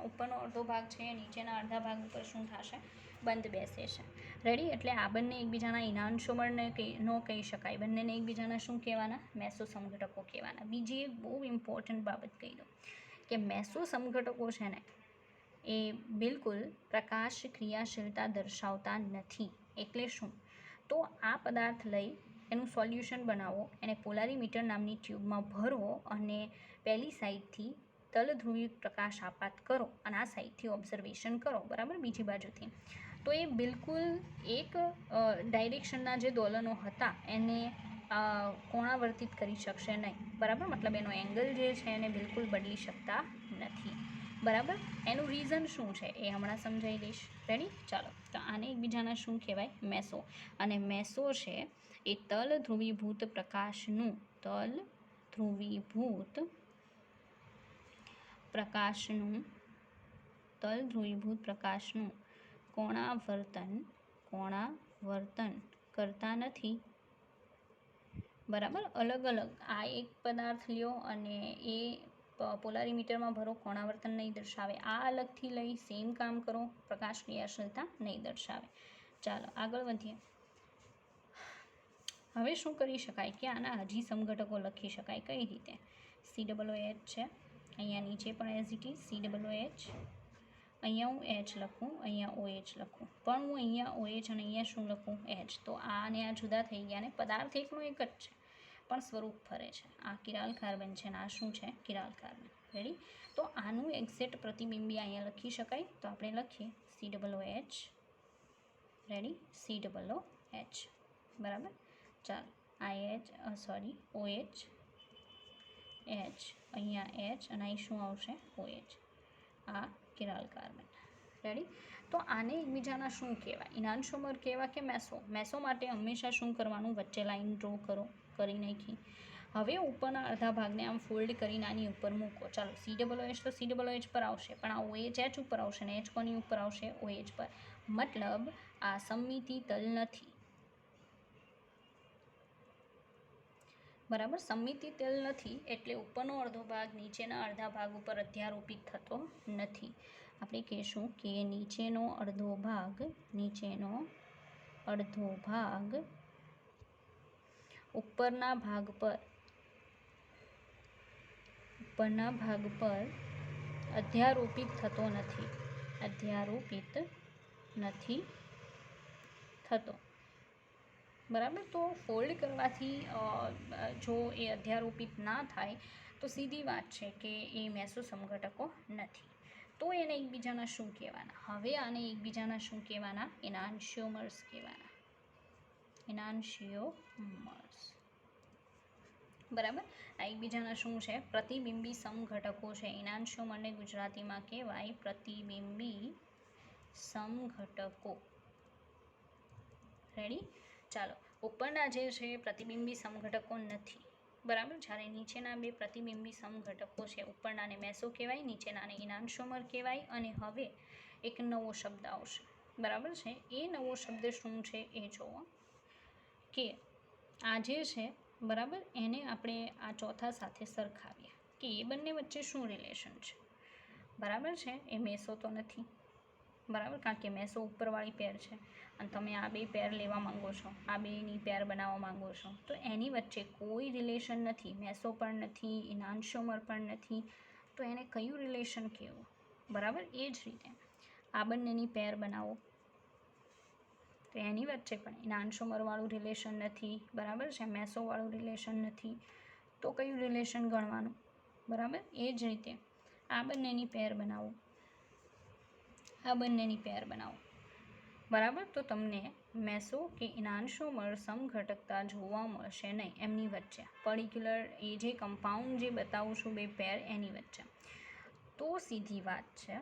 ઉપરનો અડધો ભાગ છે નીચેના અડધા ભાગ ઉપર શું થશે, બંધ બેસે છે. રેડી. એટલે આ બંને એકબીજાના ઇનાન્સ્યોમરને ન કહી શકાય, બંનેને એકબીજાના શું કહેવાના, મેસોસમ ઘટકો કહેવાના. બીજી એક બહુ ઇમ્પોર્ટન્ટ બાબત કહી દો કે મેસોસમ ઘટકો છે ને એ બિલકુલ પ્રકાશ ક્રિયાશીલતા દર્શાવતા નથી. એટલે શું, તો આ પદાર્થ લઈ એનું સોલ્યુશન બનાવો, એને પોલારીમીટર નામની ટ્યુબમાં ભરો અને પહેલી સાઈડથી તલધ્રુવી પ્રકાશ આપાત કરો અને આ સાઈડથી ઓબ્ઝર્વેશન કરો, બરાબર, બીજી બાજુથી. તો એ બિલકુલ એક ડાયરેક્શનના જે દોલનો હતા એને કોણાવર્તિત કરી શકશે નહીં, બરાબર. મતલબ એનો એંગલ જે છે એને બિલકુલ બદલી શકતા નથી, બરાબર. એનું રીઝન શું છે એ હમણાં સમજાવી દઈશ. રેડી. ચાલો. તો આને એકબીજાના શું કહેવાય, મેસો. અને મેસો છે એ તલધ્રુવીભૂત પ્રકાશનું કોણાવર્તન કરતા નથી, બરાબર. અલગ અલગ આ એક પદાર્થ લ્યો અને એ પોલારીમીટરમાં ભરો, કોણાવર્તન નહીં દર્શાવે. આ અલગથી લઈ સેમ કામ કરો, પ્રકાશ ક્રિયાશીલતા નહીં દર્શાવે. ચાલો આગળ વધીએ. હવે શું કરી શકાય કે આના હજી સમઘટકો લખી શકાય. કઈ રીતે, COOH છે, અહીંયા નીચે પણ એઝ ઇટ ઇઝ COOH, અહીંયા હું H લખું, અહીંયા OH લખું, પણ હું અહીંયા OH અને અહીંયા શું લખું, H. તો આ અને આ જુદા થઈ ગયા ને પદાર્થ એકનો એક જ છે પણ સ્વરૂપ ફરે છે. આ કિરાલ કાર્બન છે અને આ શું છે, કિરાલ કાર્બન. રેડી. તો આનું એક્ઝેક્ટ પ્રતિબિંબી અહીંયા લખી શકાય. તો આપણે લખીએ COOH, રેડી, COOH, બરાબર. ચાલો. OH, H, અહીંયા H અને અહીં શું આવશે, OH. આ કિરાલ કાર્બન. રેડી. તો આને એકબીજાના શું કહેવાય, ઇનાન્સ્યોમર કહેવા કે મેસો. મેસો માટે હંમેશા શું કરવાનું, વચ્ચે લાઈન ડ્રો કરો, કરી નાખી. હવે ઉપરના અડધા ભાગને આમ ફોલ્ડ કરીને આની ઉપર મૂકો. ચાલો. COOH તો COOH પર આવશે, પણ આ OH H ઉપર આવશે ને H કોની ઉપર આવશે, OH પર. મતલબ આ સમમિતિ તલ નથી, બરાબર. સમમિતિ તલ નથી એટલે ઉપરનો અડધો ભાગ નીચેના અડધા ભાગ ઉપર અધ્યારોપિત થતો નથી. આપણે કહીશું કે નીચેનો અડધો ભાગ ઉપરના ભાગ પર અધ્યારોપિત નથી થતો, બરાબર. તો ફોલ્ડ કરવાથી જો એ અધ્યારોપિત ના થાય તો સીધી વાત છે કે એ મેસોસમ ઘટકો નથી. તો એને એકબીજાના શું કહેવાના, હવે આને એકબીજાના શું કહેવાના, ઇનાન્સ્યોમર્સ કહેવાના, બરાબર. આ એકબીજાના શું છે, પ્રતિબિંબી સમઘટકો છે. ઇનાન્સ્યોમરને ગુજરાતીમાં કહેવાય પ્રતિબિંબી સમઘટકો. રેડી. ચાલો. ઉપરના જે છે પ્રતિબિંબી સમઘટકો નથી, બરાબર. જ્યારે નીચેના બે પ્રતિબિંબી સમઘટકો છે, ઉપરનાને મેસો કહેવાય, નીચેનાને ઇનાન્સ્યોમર કહેવાય. અને હવે એક નવો શબ્દ આવશે, બરાબર છે. એ નવો શબ્દ શું છે એ જોવો કે આ જે છે બરાબર, એને આપણે આ ચોથા સાથે સરખાવીએ કે એ બંને વચ્ચે શું રિલેશન છે. બરાબર છે, એ મેસો તો નથી, બરાબર, કારણ કે મેસો ઉપરવાળી પેર છે અને તમે આ બે પેર લેવા માંગો છો, આ બેની પેર બનાવવા માંગો છો, તો એની વચ્ચે કોઈ રિલેશન નથી, મેસો પણ નથી, ઇનાન્શોમર પણ નથી, તો એને કયું રિલેશન કહેવું. બરાબર, એ જ રીતે આ બંનેની પેર બનાવો તો એની વચ્ચે પણ ઇનાન્શોમરવાળું રિલેશન નથી, બરાબર છે, મેસોવાળું રિલેશન નથી, તો કયું રિલેશન ગણવાનું. બરાબર, એ જ રીતે આ બંનેની પેર બનાવો, આ બંનેની પેર બનાવો, બરાબર, તો તમને મેસો કે ઇનાન્શોમર સમઘટકતા જોવા મળશે નહીં એમની વચ્ચે, પર્ટિક્યુલર એ જે કમ્પાઉન્ડ જે બતાવું છું બે પેર એની વચ્ચે. તો સીધી વાત છે,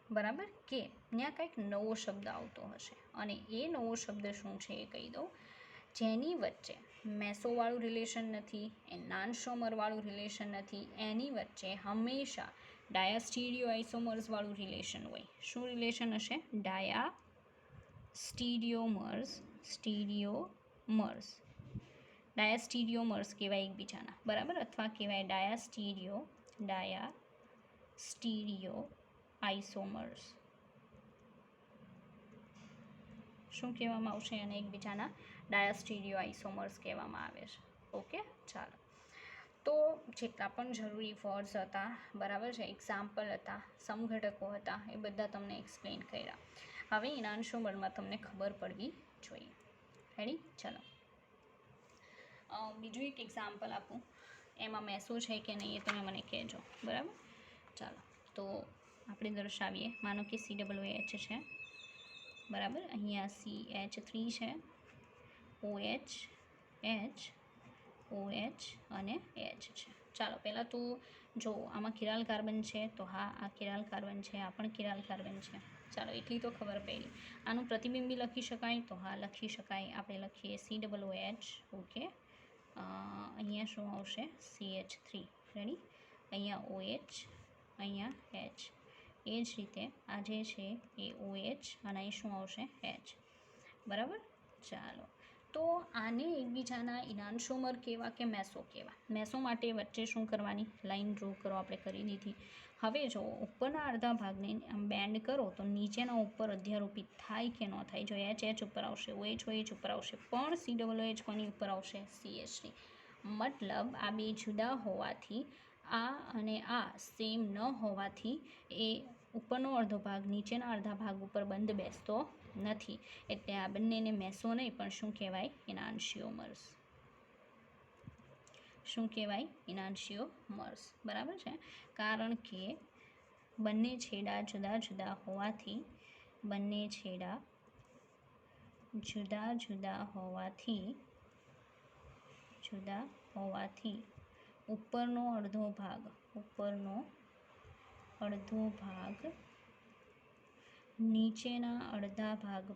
બરાબર, કે ત્યાં કંઈક નવો શબ્દ આવતો હશે અને એ નવો શબ્દ શું છે એ કહી દઉં. જેની વચ્ચે મેસોવાળું રિલેશન નથી, ઇનાન્શોમરવાળું રિલેશન નથી, એની વચ્ચે હંમેશા ડાયાસ્ટીરિયો આઇસોમર્સવાળું રિલેશન હોય. શું રિલેશન હશે? ડાયાસ્ટીરિયોમર્સ કહેવાય એકબીજાના, બરાબર, અથવા કહેવાય ડાયાસ્ટીરિયો આઇસોમર્સ. શું કહેવામાં આવશે? અને એકબીજાના ડાયાસ્ટીરિયો આઇસોમર્સ કહેવામાં આવે છે. ઓકે, ચાલો. તો જેટલા પણ જરૂરી વર્ડ્સ હતા, બરાબર છે, એક્ઝામ્પલ હતા, સમઘટકો હતા, એ બધા તમને એક્સપ્લેન કર્યા. હવે ઇનાન્શોમરમાં તમને ખબર પડવી જોઈએ. રેડી? ચાલો. બીજું એક એક્ઝામ્પલ આપું, એમાં મેસો છે કે નહીં એ તમે મને કહેજો. બરાબર, ચાલો. તો આપણે દર્શાવીએ, માનો કે COOH છે, બરાબર, અહીંયા CH3 છે, OH, અને H છે. ચાલો, પહેલાં તો જો આમાં કિરાલ કાર્બન છે તો હા, આ કિરાલ કાર્બન છે, આ પણ કિરાલ કાર્બન છે. ચાલો, એટલી તો ખબર પડી. આનું પ્રતિબિંબી લખી શકાય તો હા, લખી શકાય. આપણે લખીએ COOH. ઓકે, અહીંયા શું આવશે? CH3. રેડી? અહીંયા OH, અહીંયા H. એ જ રીતે આ જે છે એ OH અને અહીં શું આવશે? H. બરાબર, ચાલો. તો આને એકબીજાના ઇનાન્શોમર કેવા કે મેસો કેવા. મેસો માટે વચ્ચે શું કરવાની? લાઈન ડ્રો કરો, આપણે કરી દીધી. હવે જો ઉપરના અડધા ભાગને આમ બેન્ડ કરો તો નીચેના ઉપર અધ્યારોપિત થાય કે ન થાય. જો H ઉપર આવશે, OH ઉપર આવશે, પણ COOH કોની ઉપર આવશે? CH3. મતલબ આ બે જુદા હોવાથી, આ અને આ સેમ ન હોવાથી એ ઉપરનો અડધો ભાગ નીચેના અડધા ભાગ ઉપર બંધ બેસતો નથી. એટલે આ બંનેને મેસો નહીં પણ શું કહેવાય? ઇનાન્શિયોમર્સ. શું કહેવાય? ઇનાન્શિયોમર્સ. બરાબર છે, કારણ કે બંને છેડા જુદા જુદા હોવાથી, બંને છેડા જુદા જુદા હોવાથી ઉપરનો અડધો ભાગ નીચેના અડધા ભાગ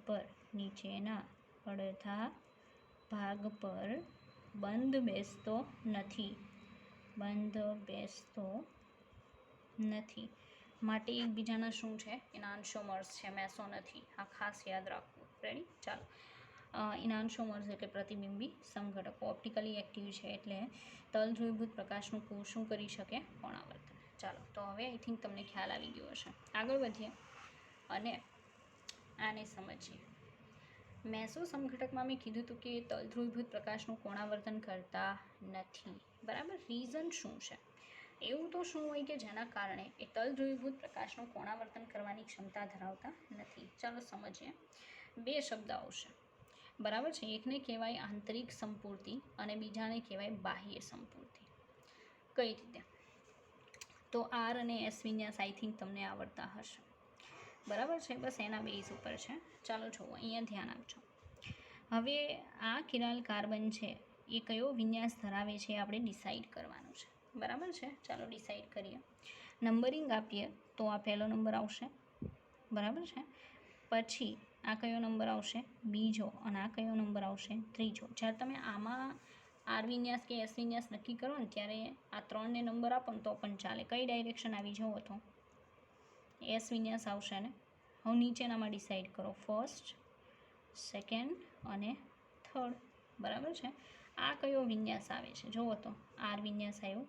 પર બંધ બેસતો નથી. માટે એકબીજાના શું છે? ઇનાન્શોમર્સ છે, મેસો નથી. આ ખાસ યાદ રાખવું. રેડી? ચાલો. ઇનાન્શોમર્સ એટલે પ્રતિબિંબી સમઘટકો. ઓપ્ટિકલી એક્ટિવ છે એટલે તલ ધ્રુવીભૂત પ્રકાશનું શું કરી શકે? કોણાવર્તન. ચાલો, તો હવે આઈ થિંક તમને ખ્યાલ આવી ગયો હશે. આગળ વધીએ અને આને સમજીએ. મેસો સમઘટકમાં મેં કીધું હતું કે તલ ધ્રુવીભૂત પ્રકાશનું કોણાવર્તન કરતા નથી. બરાબર, રીઝન શું છે? એવું તો શું હોય કે જેના કારણે એ તલ ધ્રુવીભૂત પ્રકાશનું કોણાવર્તન કરવાની ક્ષમતા ધરાવતા નથી? ચાલો સમજીએ. બે શબ્દ આવશે, બરાબર છે, એકને કહેવાય આંતરિક સંપૂર્તિ અને બીજાને કહેવાય બાહ્ય સંપૂર્તિ. કઈ રીતે? તો R અને S વિન્યાસ આઈ થિંક તમને આવડતા હશે. બરાબર છે, બસ એના બેઝ ઉપર છે. ચાલો જુઓ, અહીંયા ધ્યાન આપજો. હવે આ કિરાલ કાર્બન છે એ કયો વિન્યાસ ધરાવે છે આપણે ડિસાઈડ કરવાનું છે. બરાબર છે, ચાલો ડિસાઈડ કરીએ. નંબરિંગ આપીએ તો આ પહેલો નંબર આવશે, બરાબર છે, પછી આ કયો નંબર આવશે? બીજો, અને આ કયો નંબર આવશે? ત્રીજો. જ્યારે તમે આમાં આર વિન્યાસ કે એસ વિન્યાસ નક્કી કરો ને ત્યારે આ ત્રણને નંબર આપો ને તો પણ ચાલે. કઈ ડાયરેક્શન આવી જાઓ તો એસ વિન્યાસ આવશે ને. હવે નીચેનામાં ડિસાઈડ કરો, ફર્સ્ટ, સેકન્ડ અને થર્ડ. બરાબર છે, આ કયો વિન્યાસ આવે છે? જુઓ તો આર વિન્યાસ આવ્યો.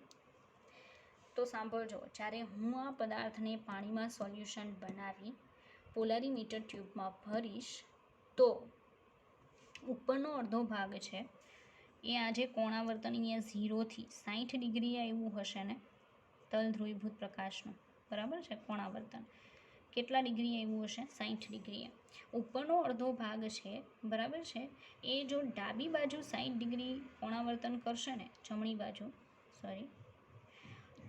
તો સાંભળજો, જ્યારે હું આ પદાર્થને પાણીમાં સોલ્યુશન બનાવી પોલારીમીટર ટ્યુબમાં ભરીશ તો ઉપરનો અડધો ભાગ છે એ આજે કોણાવર્તન અહીંયા 0 થી 60 ડિગ્રી આવ્યું હશે ને, તલ ધ્રુવીભૂત પ્રકાશનું, બરાબર છે. કોણાવર્તન કેટલા ડિગ્રી આવ્યું હશે? 60 ડિગ્રીએ. ઉપરનો અડધો ભાગ છે, બરાબર છે, એ જો ડાબી બાજુ 60 ડિગ્રી કોણાવર્તન કરશે ને, જમણી બાજુ સોરી,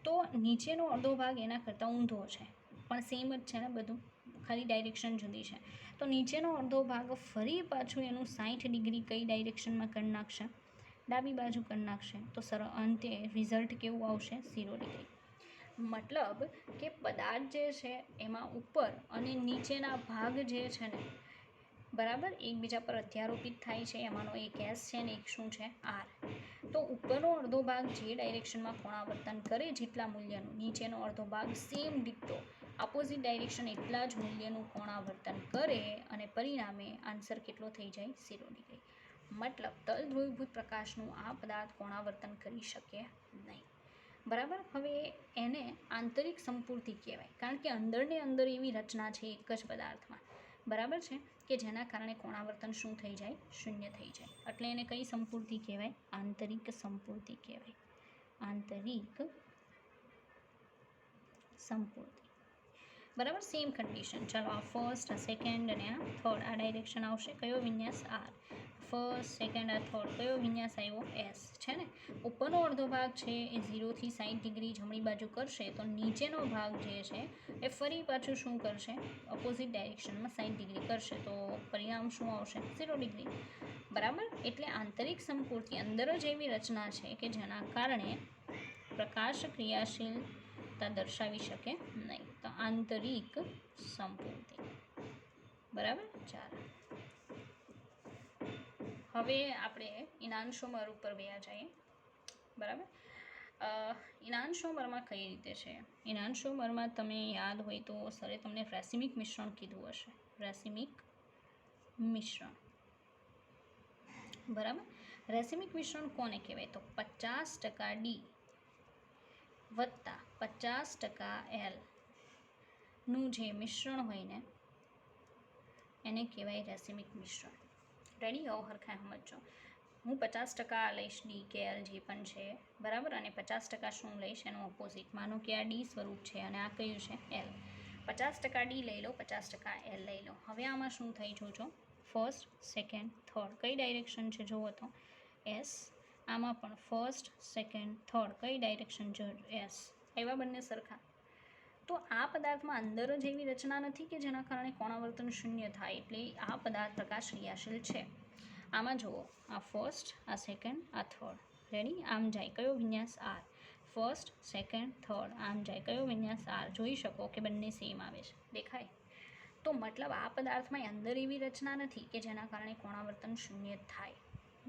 તો નીચેનો અડધો ભાગ એના કરતાં ઊંધો છે, પણ સેમ જ છે ને બધું, ખાલી ડાયરેક્શન જુદી છે. તો નીચેનો અડધો ભાગ ફરી પાછું એનું 60 ડિગ્રી કઈ ડાયરેક્શનમાં કરી નાખશે? ડાબી બાજુ કરી નાખશે. તો અંતે રિઝલ્ટ કેવું આવશે? 0 ડિગ્રી. મતલબ કે પદાર્થ જે છે એમાં ઉપર અને નીચેના ભાગ જે છે ને, બરાબર, એકબીજા પર અધ્યારોપિત થાય છે. એમાંનો એક એસ છે ને એક શું છે? આર. તો ઉપરનો અડધો ભાગ જે ડાયરેક્શનમાં કોણાવર્તન કરે જેટલા મૂલ્યનું, નીચેનો અડધો ભાગ સેમ ડિક્ટો ઓપોઝિટ ડાયરેક્શન એટલા જ મૂલ્યનું કોણાવર્તન કરે અને પરિણામે આન્સર કેટલો થઈ જાય? 0 ડિગ્રી. મતલબ તલ ધ્રુવીભૂત પ્રકાશનું આ પદાર્થ કોણાવર્તન કરી શકે નહીં, બરાબર. હવે એને આંતરિક સંપૂર્તિ કહેવાય, કારણ કે અંદરને અંદર એવી રચના છે એક જ પદાર્થમાં, બરાબર છે, કે જેના કારણે કોણાવર્તન શું થઈ જાય? શૂન્ય થઈ જાય. એટલે એને કઈ સંપૂર્તિ કહેવાય? આંતરિક સંપૂર્તિ કહેવાય. આંતરિક સંપૂર્તિ, બરાબર. Same condition. ચાલો આ ફર્સ્ટ, આ સેકન્ડ અને આ થર્ડ, આ ડાયરેક્શન આવશે. કયો વિન્યાસ? આર. ફર્સ્ટ, સેકન્ડ, આ થર્ડ, કયો વિન્યાસ આવ્યો? એસ છે ને. ઉપરનો અડધો ભાગ છે એ 0 થી 60 ડિગ્રી જમણી બાજુ કરશે, તો નીચેનો ભાગ જે છે એ ફરી પાછું શું કરશે? ઓપોઝિટ ડાયરેક્શનમાં 60 ડિગ્રી કરશે. તો પરિણામ શું આવશે? 0 ડિગ્રી, બરાબર. એટલે આંતરિક સંપૂર્તિ અંદર જ એવી રચના છે કે જેના કારણે પ્રકાશ ક્રિયાશીલતા દર્શાવી શકે નહીં. તો આંતરિક સંપૂર્તિ, બરાબર. ચાલો હવે આપણે ઇનાન્શોમર ઉપર વયા જઈએ, બરાબર. ઇનાન્શોમરમાં કઈ રીતે છે? ઇનાન્શોમરમાં તમે યાદ હોય તો સરે તમને રેસિમિક મિશ્રણ કીધું હશે. રેસિમિક મિશ્રણ, બરાબર. રેસિમિક મિશ્રણ કોને કહેવાય? તો 50% ડી વત્તા 50% એલ નું જે મિશ્રણ હોય ને એને કહેવાય રેસિમિક મિશ્રણ. રેડી? આવો હરખા સમજો. હું 50% લઈશ ડી કે એલ જે પણ છે, બરાબર, અને 50% શું લઈશ? એનું ઓપોઝિટ. માનો કે આ ડી સ્વરૂપ છે અને આ કયું છે? એલ. 50% ડી લઈ લો, 50% એલ લઈ લો. હવે આમાં શું થઈ? જોજો, ફર્સ્ટ, સેકન્ડ, થર્ડ, કઈ ડાયરેક્શન છે? જુઓ તો એસ. આમાં પણ ફર્સ્ટ, સેકન્ડ, થર્ડ, કઈ ડાયરેક્શન છે? એસ. એવા બંને સરખા. તો આ પદાર્થમાં અંદર જ એવી રચના નથી કે જેના કારણે કોણાવર્તન શૂન્ય થાય, એટલે આ પદાર્થ પ્રકાશ ક્રિયાશીલ છે. આમાં જુઓ, આ ફર્સ્ટ, આ સેકન્ડ, આ થર્ડ, રેડી? આમ જાય, કયો વિન્યાસ? આર. ફર્સ્ટ, સેકન્ડ, થર્ડ, આમ જાય, કયો વિન્યાસ? આર. જોઈ શકો કે બંને સેમ આવે છે, દેખાય? તો મતલબ આ પદાર્થમાં અંદર એવી રચના નથી કે જેના કારણે કોણાવર્તન શૂન્ય થાય,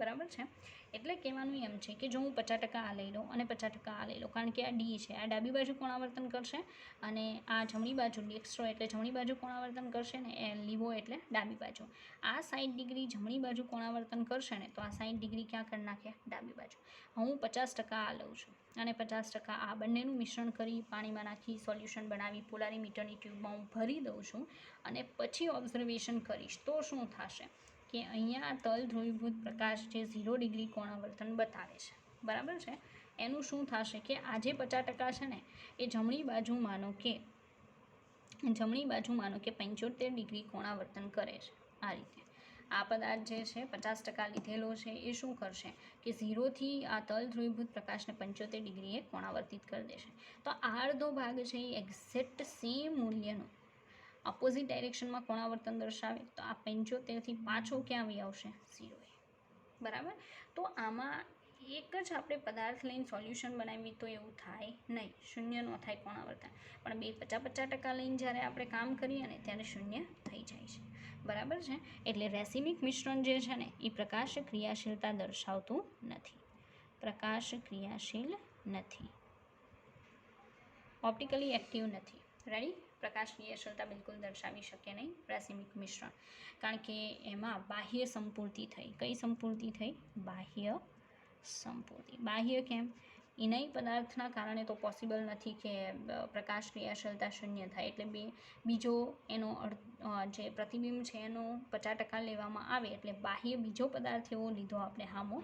બરાબર છે. એટલે કહેવાનું એમ છે કે જો હું 50% આ લઈ લઉં અને 50% આ લઈ લઉં, કારણ કે આ ડી છે, આ ડાબી બાજુ કોણાવર્તન કરશે અને આ જમણી બાજુ ડેક્સ્ટ્રો એટલે જમણી બાજુ કોણાવર્તન કરશે ને, એ લીવો એટલે ડાબી બાજુ. આ 60 ડિગ્રી જમણી બાજુ કોણાવર્તન કરશે ને, તો આ 60 ડિગ્રી ક્યાં કરી નાખે? ડાબી બાજુ. હું 50% આ લઉં છું અને 50% આ બંનેનું મિશ્રણ કરી પાણીમાં નાખી સોલ્યુશન બનાવી પોલારીમીટરની ટ્યુબમાં હું ભરી દઉં છું અને પછી ઓબ્ઝર્વેશન કરીશ તો શું થશે કે અહીંયા તલ ધ્રુવીભૂત પ્રકાશ જે 0 ડિગ્રી કોણાવર્તન બતાવે છે, બરાબર છે, એનું શું થશે કે આ જે 50% છે ને એ જમણી બાજુ માનો કે 75 ડિગ્રી કોણાવર્તન કરે છે. આ રીતે આ પદાર્થ જે છે 50% લીધેલો છે એ શું કરશે કે 0થી આ તલ ધ્રુવીભૂત પ્રકાશને 75 ડિગ્રીએ કોણાવર્તિત કરી દેશે. તો આ અડધો ભાગ છે એ એક્ઝેક્ટ સેમ મૂલ્યનું ઓપોઝિટ ડાયરેક્શનમાં કોણાવર્તન દર્શાવે, તો આ 75થી પાછો ક્યાં આવી આવશે? 0. બરાબર. તો આમાં એક જ આપણે પદાર્થ લઈને સોલ્યુશન બનાવીએ તો એવું થાય નહીં, શૂન્ય ન થાય કોણાવર્તન, પણ 50% લઈને જ્યારે આપણે કામ કરીએ ને ત્યારે શૂન્ય થઈ જાય છે, બરાબર છે. એટલે રેસિમિક મિશ્રણ જે છે ને એ પ્રકાશ ક્રિયાશીલતા દર્શાવતું નથી, પ્રકાશ ક્રિયાશીલ નથી, ઓપ્ટિકલી એક્ટિવ નથી. રેડી? પ્રકાશ ક્રિયાશીલતા બિલકુલ દર્શાવી શકે નહીં રેસિમિક મિશ્રણ, કારણ કે એમાં બાહ્ય સંપૂર્તિ થઈ. કઈ સંપૂર્તિ થઈ? બાહ્ય સંપૂર્તિ. બાહ્ય કેમ? ઇનય પદાર્થના કારણે તો પોસિબલ નથી કે પ્રકાશ ક્રિયાશીલતા શૂન્ય થાય, એટલે બીજો એનો જે પ્રતિબિંબ છે એનો 50% લેવામાં આવે, એટલે બાહ્ય બીજો પદાર્થ એવો લીધો આપણે હામો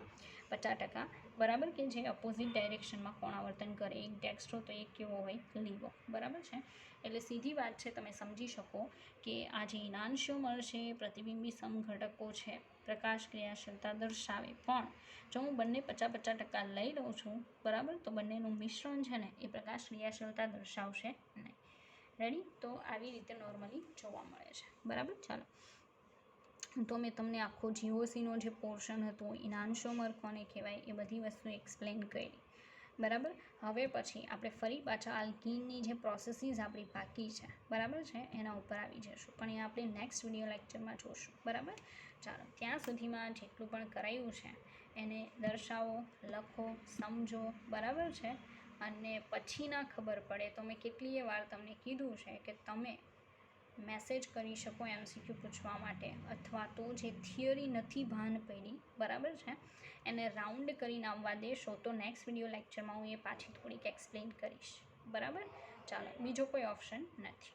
50%, બરાબર, કે જે અપોઝિટ ડાયરેક્શનમાં કોણાવર્તન કરે. એક ડેક્સ્ટ્રો તો એક કેવો હોય, લીવો, બરાબર છે. એટલે સીધી વાત છે, તમે સમજી શકો કે આ જે ઇનાન્શિયોમર છે, પ્રતિબિંબી સમઘટકો છે, પ્રકાશ ક્રિયાશીલતા દર્શાવે, પણ જો હું બંને 50-50% લઈ લઉં છું, બરાબર, તો બંનેનું મિશ્રણ છે ને એ પ્રકાશ ક્રિયાશીલતા દર્શાવશે નહીં. રેડી? તો આવી રીતે નોર્મલી જોવા મળે છે, બરાબર. ચાલો, તો મેં તમને આખો જીઓસીનો જે પોર્શન હતો, ઇનાન્શિયોમર કોને કહેવાય, એ બધી વસ્તુ એક્સપ્લેન કરી, બરાબર. હવે પછી આપણે ફરી પાછા આલ્કીનની જે પ્રોસેસીસ આપણી બાકી છે, બરાબર છે, એના ઉપર આવી જઈશું, પણ એ આપણે નેક્સ્ટ વિડીયો લેક્ચરમાં જોઈશું, બરાબર. ચાલો, ત્યાં સુધીમાં જેટલું પણ કરાયું છે એને દર્શાવો, લખો, સમજો, બરાબર છે. અને પછી ના ખબર પડે તો મેં કેટલીય વાર તમને કીધું છે કે તમે મેસેજ કરી શકો MCQ પૂછવા માટે, અથવા તો જે થિયરી નથી ભાન પડી, બરાબર છે, એને રાઉન્ડ કરીને આવવા દેશો તો નેક્સ્ટ વિડીયો લેક્ચરમાં હું એ પાછી થોડીક એક્સપ્લેન કરીશ, બરાબર. ચાલો, બીજો કોઈ ઓપ્શન નથી.